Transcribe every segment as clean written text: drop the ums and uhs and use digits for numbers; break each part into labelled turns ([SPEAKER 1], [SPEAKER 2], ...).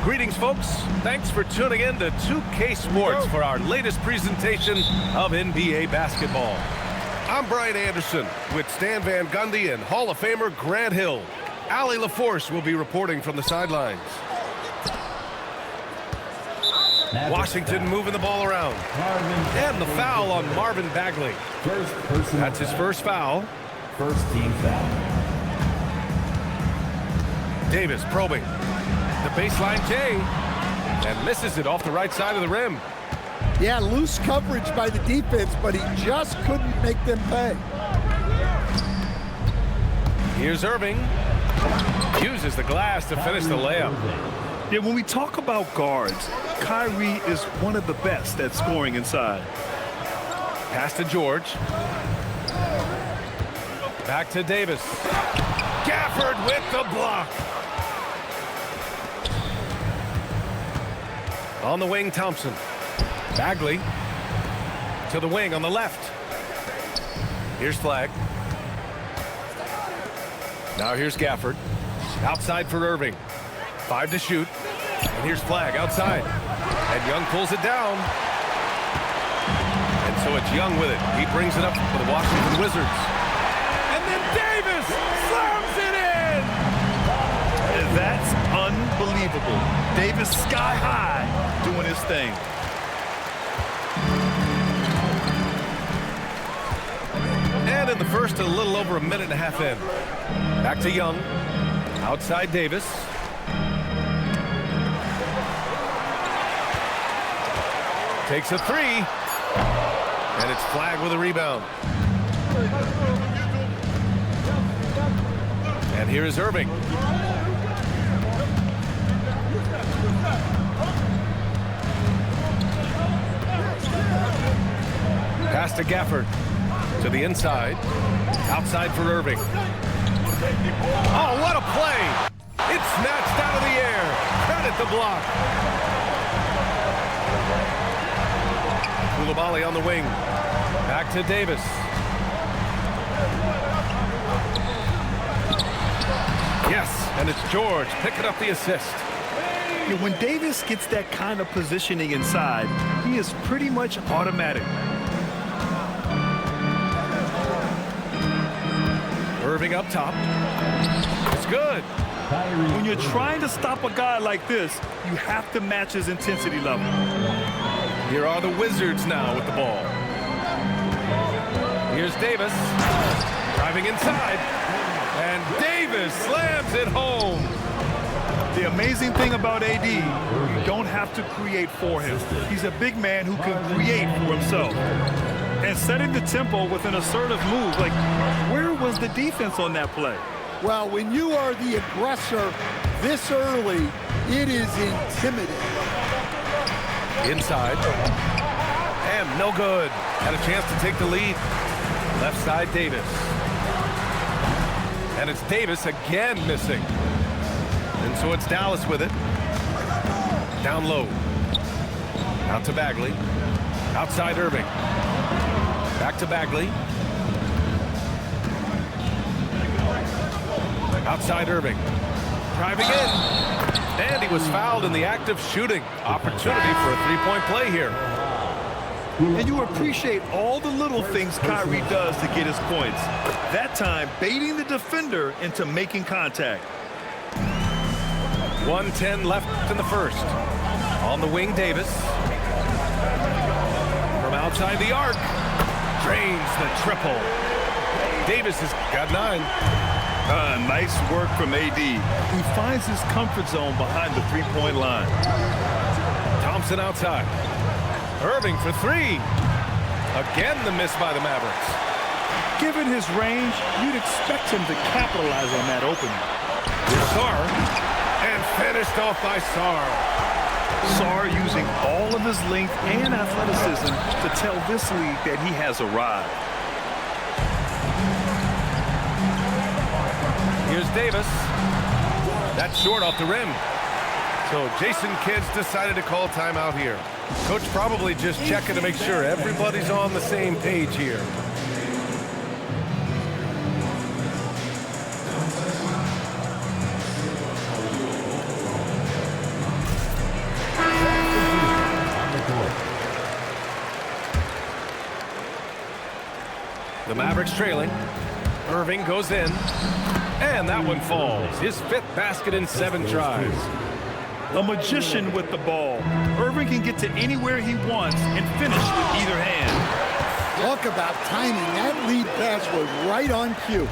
[SPEAKER 1] Greetings, folks. Thanks for tuning in to 2K Sports for our latest presentation of NBA basketball. I'm Brian Anderson with Stan Van Gundy and Hall of Famer Grant Hill. Allie LaForce will be reporting from the sidelines. Washington moving the ball around. And the foul on Marvin Bagley. That's his first foul.
[SPEAKER 2] First team foul.
[SPEAKER 1] Davis probing. The baseline J. And misses it off the right side of the rim.
[SPEAKER 3] Yeah, loose coverage by the defense, but he just couldn't make them pay.
[SPEAKER 1] Here's Irving. Uses the glass to finish the layup.
[SPEAKER 4] Yeah, when we talk about guards, Kyrie is one of the best at scoring inside.
[SPEAKER 1] Pass to George. Back to Davis. Gafford with the block. On the wing, Thompson. Bagley to the wing on the left. Here's Flagg. Now here's Gafford. Outside for Irving. 5 to shoot. And here's Flagg outside. And Young pulls it down. And so it's Young with it. He brings it up for the Washington Wizards. And then Davis slams it in!
[SPEAKER 4] And that's unbelievable. Davis sky high doing his thing.
[SPEAKER 1] And in the first, a little over a minute and a half in. Back to Young. Outside Davis. Takes a three. And it's Flagg with a rebound. And here is Irving. Pass to Gafford. To the inside. Outside for Irving. Oh, what a play! It's snatched out of the air. Credit the block. Coulibaly on the wing. Back to Davis. Yes, and it's George picking up the assist.
[SPEAKER 4] Yeah, when Davis gets that kind of positioning inside, he is pretty much automatic.
[SPEAKER 1] Irving up top. It's good.
[SPEAKER 4] When you're trying to stop a guy like this, you have to match his intensity level.
[SPEAKER 1] Here are the Wizards now with the ball. Here's Davis. Driving inside. And Davis slams it home.
[SPEAKER 4] The amazing thing about AD, you don't have to create for him. He's a big man who can create for himself. And setting the tempo with an assertive move, like, where was the defense on that play?
[SPEAKER 3] Well, when you are the aggressor this early, it is intimidating.
[SPEAKER 1] Inside. And no good. Had a chance to take the lead. Left side, Davis. And it's Davis again missing. And so it's Dallas with it. Down low. Out to Bagley. Outside Irving. Back to Bagley. Outside Irving. Driving in. And he was fouled in the act of shooting. Opportunity for a three-point play here.
[SPEAKER 4] And you appreciate all the little things Kyrie does to get his points. That time, baiting the defender into making contact.
[SPEAKER 1] 1:10 left in the first. On the wing, Davis. From outside the arc. Drains the triple. Davis has got 9.
[SPEAKER 4] Nice work from AD. He finds his comfort zone behind the three-point line.
[SPEAKER 1] Thompson outside. Irving for 3. Again, the miss by the Mavericks.
[SPEAKER 4] Given his range, you'd expect him to capitalize on that opening.
[SPEAKER 1] Here's Sarr. And finished off by Sarr.
[SPEAKER 4] Sarr using all of his length and athleticism to tell this league that he has arrived.
[SPEAKER 1] Here's Davis. That's short off the rim. So Jason Kidd's decided to call timeout here. Coach probably just checking to make sure everybody's on the same page here. The Mavericks trailing. Irving goes in. And that one falls. His 5th basket in 7 tries.
[SPEAKER 4] A magician with the ball. Irving can get to anywhere he wants and finish with either hand.
[SPEAKER 3] Talk about timing. That lead pass was right on cue.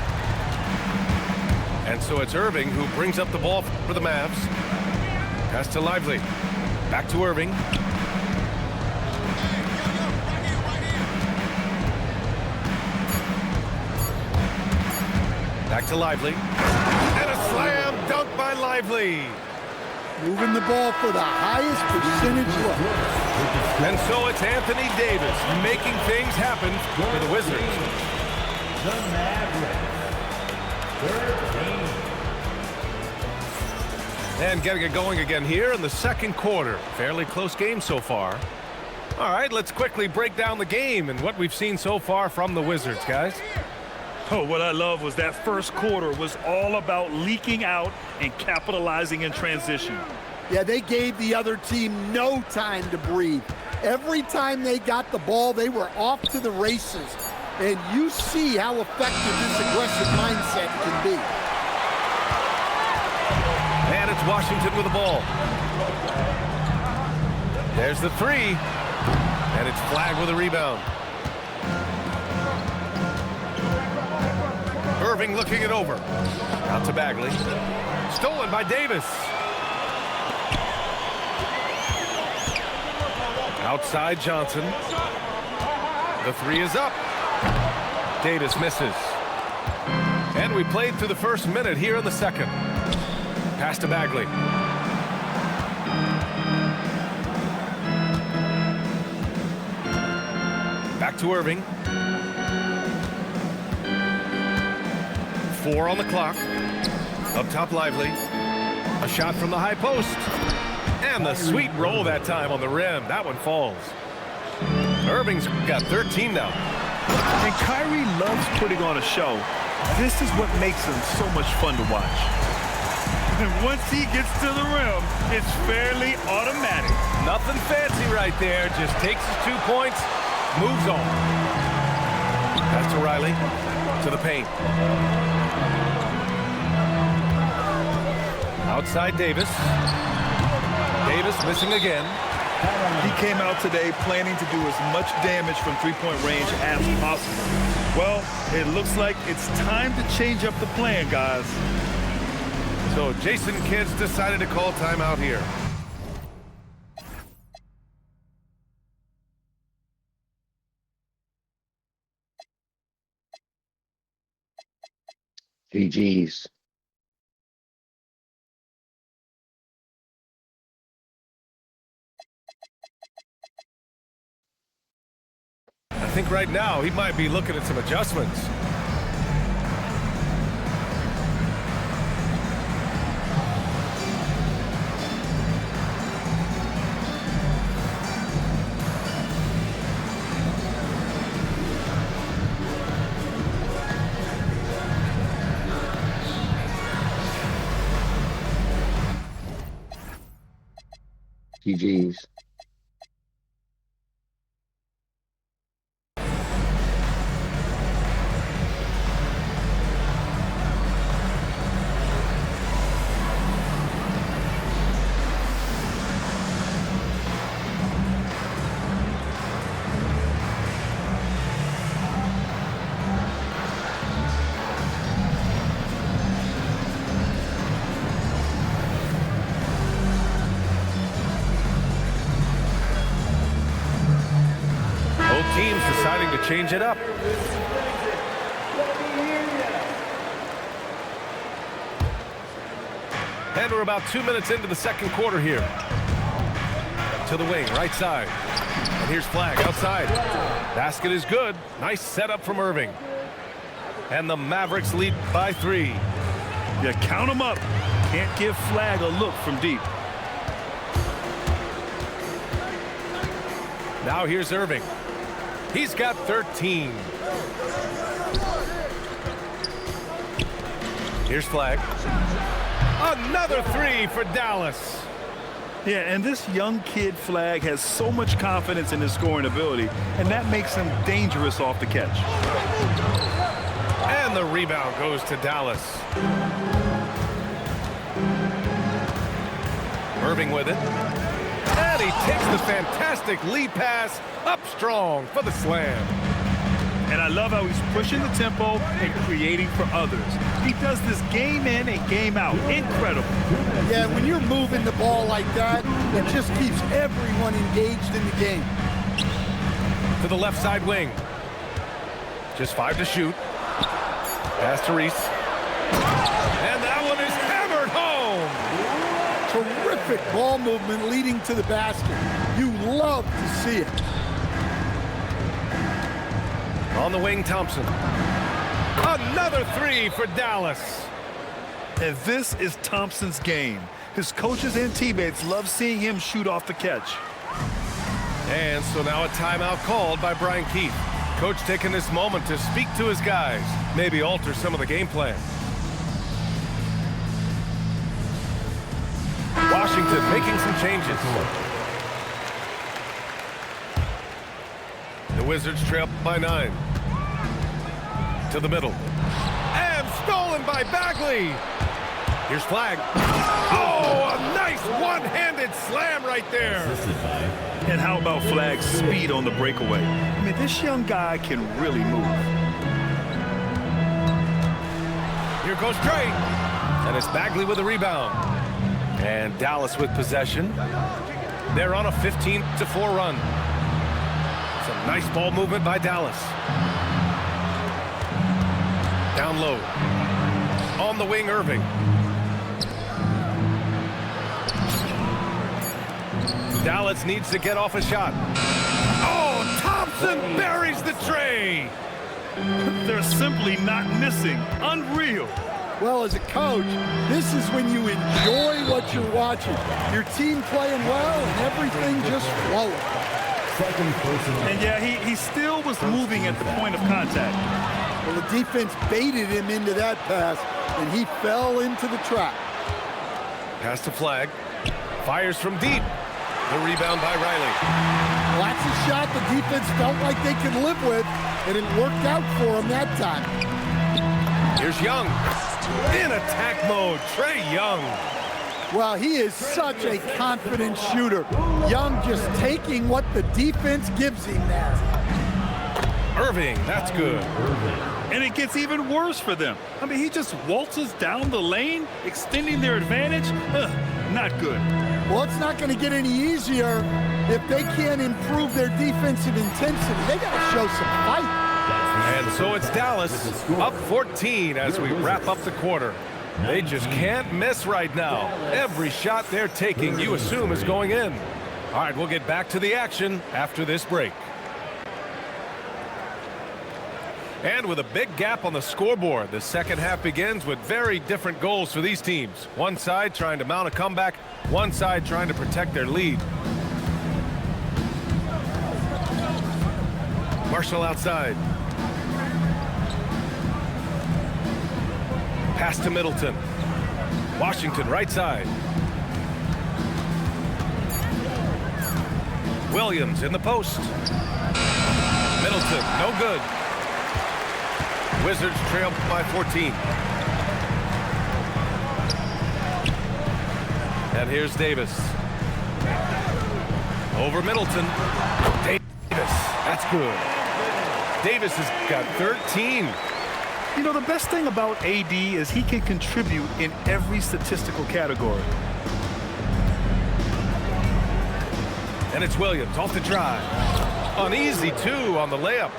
[SPEAKER 1] And so it's Irving who brings up the ball for the Mavs. Pass to Lively. Back to Irving. Back to Lively. And a slam dunk by Lively.
[SPEAKER 3] Moving the ball for the highest percentage look.
[SPEAKER 1] And so it's Anthony Davis making things happen for the Wizards.
[SPEAKER 2] The Mavericks. 13.
[SPEAKER 1] And getting it going again here in the second quarter. Fairly close game so far. All right, let's quickly break down the game and what we've seen so far from the Wizards, guys.
[SPEAKER 4] Oh, what I love was that first quarter was all about leaking out and capitalizing in transition.
[SPEAKER 3] Yeah, they gave the other team no time to breathe. Every time they got the ball, they were off to the races. And you see how effective this aggressive mindset can be.
[SPEAKER 1] And it's Washington with the ball. There's the 3. And it's Flag with a rebound. Irving looking it over. Out to Bagley. Stolen by Davis. Outside Johnson. The 3 is up. Davis misses. And we played through the first minute here in the second. Pass to Bagley. Back to Irving. 4 on the clock. Up top Lively. A shot from the high post. And the sweet roll that time on the rim. That one falls. Irving's got 13 now.
[SPEAKER 4] And Kyrie loves putting on a show. This is what makes him so much fun to watch. And once he gets to the rim, it's fairly automatic.
[SPEAKER 1] Nothing fancy right there. Just takes his 2 points, moves on. Pass to Riley. To the paint. Outside Davis. Davis missing again.
[SPEAKER 4] He came out today planning to do as much damage from three-point range as possible. Well, it looks like it's time to change up the plan, guys.
[SPEAKER 1] So Jason Kidd's decided to call timeout here.
[SPEAKER 5] GG's.
[SPEAKER 1] I think right now he might be looking at some adjustments.
[SPEAKER 5] GG's.
[SPEAKER 1] Teams deciding to change it up. And we're about 2 minutes into the second quarter here. To the wing, right side. And here's Flag outside. Basket is good. Nice setup from Irving. And the Mavericks lead by 3.
[SPEAKER 4] Yeah, count them up. Can't give Flag a look from deep.
[SPEAKER 1] Now here's Irving. He's got 13. Here's Flag. Another 3 for Dallas.
[SPEAKER 4] Yeah, and this young kid Flag has so much confidence in his scoring ability, and that makes him dangerous off the catch.
[SPEAKER 1] And the rebound goes to Dallas. Irving with it. And he takes the fantastic lead pass up strong for the slam.
[SPEAKER 4] And I love how he's pushing the tempo and creating for others. He does this game in and game out. Incredible.
[SPEAKER 3] Yeah, when you're moving the ball like that, it just keeps everyone engaged in the game.
[SPEAKER 1] To the left side wing. Just 5 to shoot. Pass to Reese. And that one is hammered home.
[SPEAKER 3] Terrific ball movement leading to the basket. You love to see it.
[SPEAKER 1] On the wing, Thompson. Another 3 for Dallas.
[SPEAKER 4] And this is Thompson's game. His coaches and teammates love seeing him shoot off the catch.
[SPEAKER 1] And so now a timeout called by Brian Keith. Coach taking this moment to speak to his guys, maybe alter some of the game plan. Washington making some changes. The Wizards trail by 9. To the middle. And stolen by Bagley. Here's Flag. Oh, a nice one-handed slam right there.
[SPEAKER 4] And how about Flag's speed on the breakaway? I mean, this young guy can really move.
[SPEAKER 1] Here goes Trey. And it's Bagley with a rebound. And Dallas with possession. They're on a 15-4 run. Some nice ball movement by Dallas. Down low. On the wing, Irving. Dallas needs to get off a shot. Oh, Thompson buries the tray.
[SPEAKER 4] They're simply not missing. Unreal.
[SPEAKER 3] Well, as a coach, this is when you enjoy what you're watching. Your team playing well and everything just flowing.
[SPEAKER 4] And yeah, he still was moving at the point of contact.
[SPEAKER 3] Well, the defense baited him into that pass, and he fell into the trap.
[SPEAKER 1] Pass to Flag. Fires from deep. The rebound by Riley.
[SPEAKER 3] Well, that's a shot the defense felt like they could live with, and it worked out for him that time.
[SPEAKER 1] Here's Young. In attack mode, Trey Young.
[SPEAKER 3] Well, he is such a confident shooter. Young just taking what the defense gives him there.
[SPEAKER 1] Irving, that's good.
[SPEAKER 4] And it gets even worse for them. I mean, he just waltzes down the lane, extending their advantage. Not good.
[SPEAKER 3] Well, it's not going to get any easier if they can't improve their defensive intensity. They got to show some fight.
[SPEAKER 1] And so it's Dallas up 14 as we wrap up the quarter. They just can't miss right now. Every shot they're taking, you assume, is going in. All right, we'll get back to the action after this break. And with a big gap on the scoreboard, the second half begins with very different goals for these teams. One side trying to mount a comeback, one side trying to protect their lead. Marshall outside. Pass to Middleton. Washington right side. Williams in the post. Middleton, no good. Wizards trail by 14. And here's Davis. Over Middleton. Davis, that's good. Davis has got 13.
[SPEAKER 4] You know, the best thing about AD is he can contribute in every statistical category.
[SPEAKER 1] And it's Williams off the drive. An easy 2 on the layup.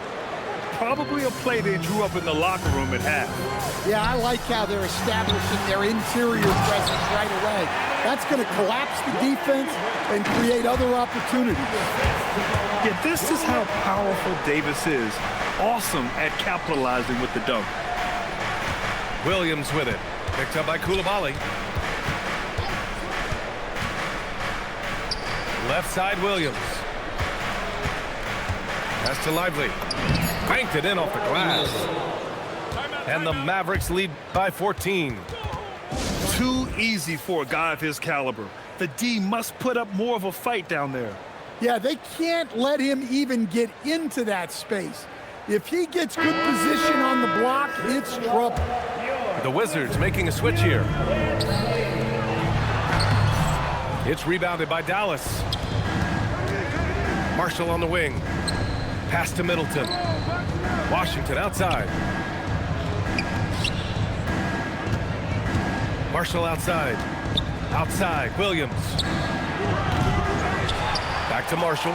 [SPEAKER 4] Probably a play they drew up in the locker room at half.
[SPEAKER 3] Yeah, I like how they're establishing their interior presence right away. That's going to collapse the defense and create other opportunities.
[SPEAKER 4] Yeah, this is how powerful Davis is. Awesome at capitalizing with the dunk.
[SPEAKER 1] Williams with it. Picked up by Coulibaly. Left side, Williams. Pass to Lively. Banked it in off the glass. And the Mavericks lead by 14.
[SPEAKER 4] Too easy for a guy of his caliber. The D must put up more of a fight down there.
[SPEAKER 3] Yeah, they can't let him even get into that space. If he gets good position on the block, it's trouble.
[SPEAKER 1] The Wizards making a switch here. It's rebounded by Dallas. Marshall on the wing. Pass to Middleton. Washington outside. Marshall outside. Outside, Williams. Back to Marshall.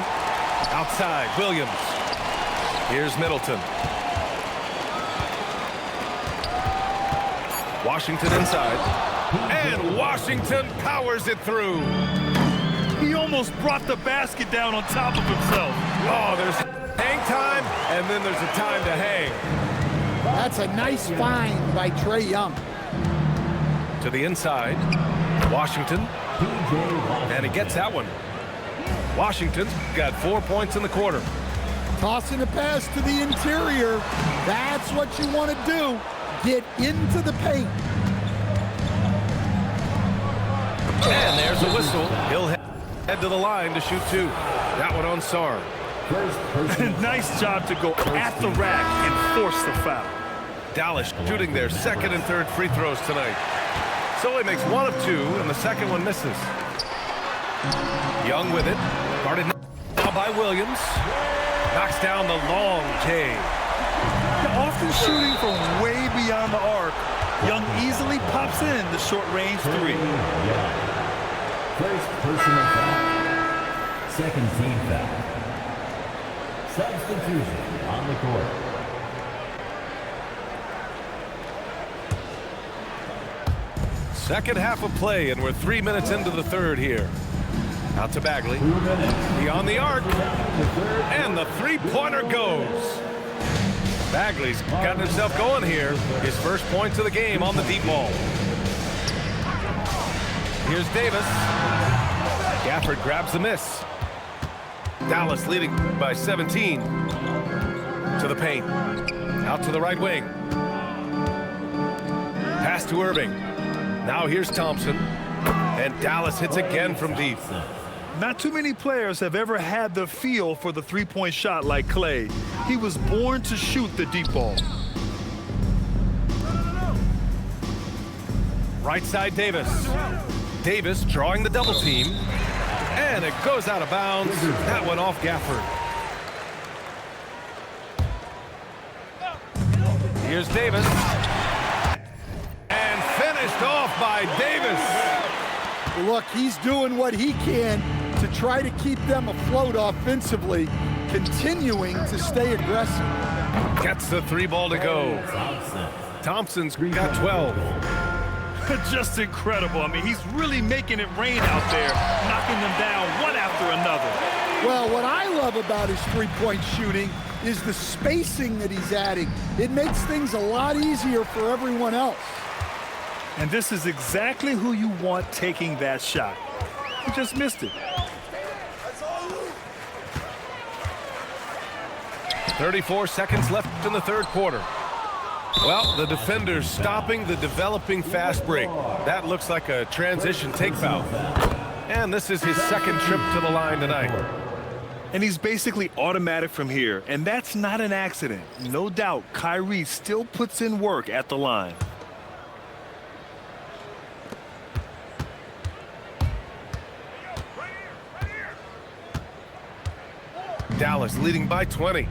[SPEAKER 1] Outside, Williams. Here's Middleton. Washington inside. And Washington powers it through.
[SPEAKER 4] He almost brought the basket down on top of himself.
[SPEAKER 1] Oh, there's hang time, and then there's a time to hang.
[SPEAKER 3] That's a nice find by Trae Young.
[SPEAKER 1] To the inside. Washington. And he gets that one. Washington's got 4 points in the quarter.
[SPEAKER 3] Tossing a pass to the interior. That's what you want to do. Get into the paint.
[SPEAKER 1] And there's a whistle. He'll head to the line to shoot two. That one on Sarr.
[SPEAKER 4] Nice job to go at the rack and force the foul.
[SPEAKER 1] Dallas shooting their second and third free throws tonight. So he makes one of two, and the second one misses. Young with it. Guarded now by Williams. Knocks down the long J.
[SPEAKER 4] Often shooting from way beyond the arc, Young easily pops in the short-range three.
[SPEAKER 2] First personal foul. Second team foul. Substitution on the court.
[SPEAKER 1] Second half of play, and we're 3 minutes into the third here. Out to Bagley. Beyond the arc. And the three-pointer goes. Bagley's gotten himself going here. His first points of the game on the deep ball. Here's Davis. Gafford grabs the miss. Dallas leading by 17. To the paint. Out to the right wing. Pass to Irving. Now here's Thompson. And Dallas hits again from deep.
[SPEAKER 4] Not too many players have ever had the feel for the three-point shot like Clay. He was born to shoot the deep ball.
[SPEAKER 1] Right side Davis. Davis drawing the double team. And it goes out of bounds. That went off Gafford. Here's Davis. And finished off by Davis.
[SPEAKER 3] Look, he's doing what he can to try to keep them afloat offensively, continuing to stay aggressive.
[SPEAKER 1] Gets the three ball to go. Thompson's got 12.
[SPEAKER 4] Just incredible. I mean, he's really making it rain out there, knocking them down one after another.
[SPEAKER 3] Well, what I love about his three-point shooting is the spacing that he's adding. It makes things a lot easier for everyone else.
[SPEAKER 4] And this is exactly who you want taking that shot. He just missed it.
[SPEAKER 1] 34 seconds left in the third quarter. Well, the defender's stopping the developing fast break. That looks like a transition take foul. And this is his second trip to the line tonight.
[SPEAKER 4] And he's basically automatic from here. And that's not an accident. No doubt, Kyrie still puts in work at the line.
[SPEAKER 1] Dallas leading by 20.